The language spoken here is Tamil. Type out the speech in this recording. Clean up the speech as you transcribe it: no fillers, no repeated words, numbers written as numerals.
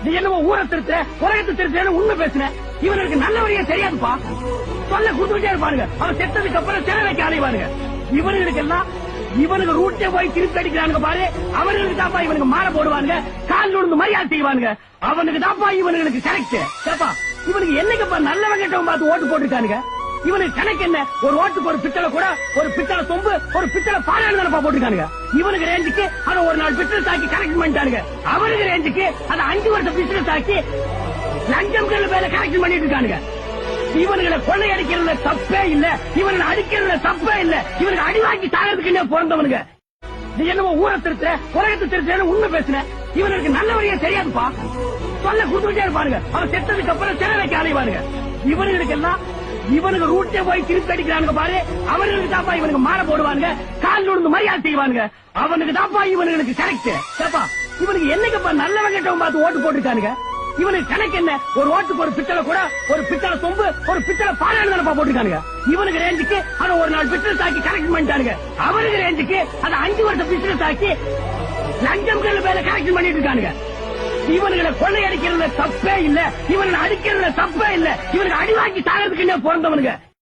நீ என்னமோ ஊரை திருத்த உலகத்தை திருத்த உண்மை பேசுன. இவனுக்கு நல்ல வழியே தெரியாதுப்பா. சொல்ல குடுத்துட்டே இருப்பானுங்க. அவன் செத்ததுக்கு அப்புறம் சிறை வைக்க அலைவானுங்க. இவனுக்கு எல்லாம் இவனுக்கு ரூட்டே போய் திருப்பி அடிக்கிறானுங்க பாரு. அவனுக்கு தாப்பா இவனுக்கு மாற போடுவானுங்க, கால் விழுந்து மரியாதை செய்வானுங்க. அவனுக்கு தாப்பா இவனுக்கு கரெக்ட். இவனுக்கு என்னைக்குப்பா நல்லவன் கெட்டவன் பார்த்து ஓட்டு போட்டுருக்கானுங்க. இவனுக்கு கணக்கு என்ன? ஒரு ஓட்டுக்கு ஒரு பித்தளை கூட, ஒரு பித்தளை சொம்பு, ஒரு பித்தளை பாலாண்டு தானப்பா போட்டுருக்கானுங்க. இவனுக்கு ரேஞ்சுக்கு அதை ஒரு நாள் பிசினஸ் ஆக்கி கரெக்ட் பண்ணிட்டானுங்க. அவனுக்கு ரேஞ்சுக்கு அதை 5 வருஷம் பிசினஸ் ஆக்கி லஞ்சம் மேல கரெக்ட் பண்ணிட்டு இருக்கானுங்க. இவனுங்களை கொள்ளை அடிக்கிறதுல தப்பே இல்ல, இவனை அடிக்கிறதுல தப்பே இல்ல. இவனுக்கு அடிவாக்கி சாகிறதுக்கு பிறந்தவனுங்க. நீ என்னமோ ஊரை திருத்த உலகத்தை திருத்த உண்மை பேசுன. இவனுக்கு நல்ல வழியே தெரியாதுப்பா. சொல்ல குடுத்துட்டே இருப்பானுங்க. அவன் செத்ததுக்கு அப்புறம் சிறை வைக்க அலைவானுங்க. இவனுக்கு எல்லாம் இவனுக்கு ரூட்டே போய் திருப்பி அடிக்கிறானுங்க பாரு. அவனுக்கு தாப்பா இவனுக்கு மாற போடுவானுங்க, கால் விழுந்து மரியாதை செய்வானுங்க. அவனுக்கு தாப்பா இவனுக்கு கரெக்ட். இவனுக்கு என்னைக்குப்பா நல்லவன் கெட்டவன் பார்த்து ஓட்டு போட்டுருக்கானுங்க. இவனுக்கு கணக்கு என்ன? ஒரு ஓட்டுக்கு ஒரு பித்தளை கூட, ஒரு பித்தளை சொம்பு, ஒரு பித்தளை பாலாண்டு தானப்பா போட்டுருக்கானுங்க. இவனுக்கு ரேஞ்சுக்கு அதை ஒரு நாள் பிசினஸ் ஆக்கி கரெக்ட் பண்ணிட்டானுங்க. அவனுக்கு ரேஞ்சுக்கு அதை 5 வருஷம் பிசினஸ் ஆக்கி லஞ்சம் மேல கரெக்ட் பண்ணிட்டு இருக்கானுங்க. இவனுங்களை கொள்ளை அடிக்கிறதுல தப்பே இல்ல, இவனை அடிக்கிறதுல தப்பே இல்ல. இவனுக்கு அடிவாக்கி சாகிறதுக்கு பிறந்தவனுங்க.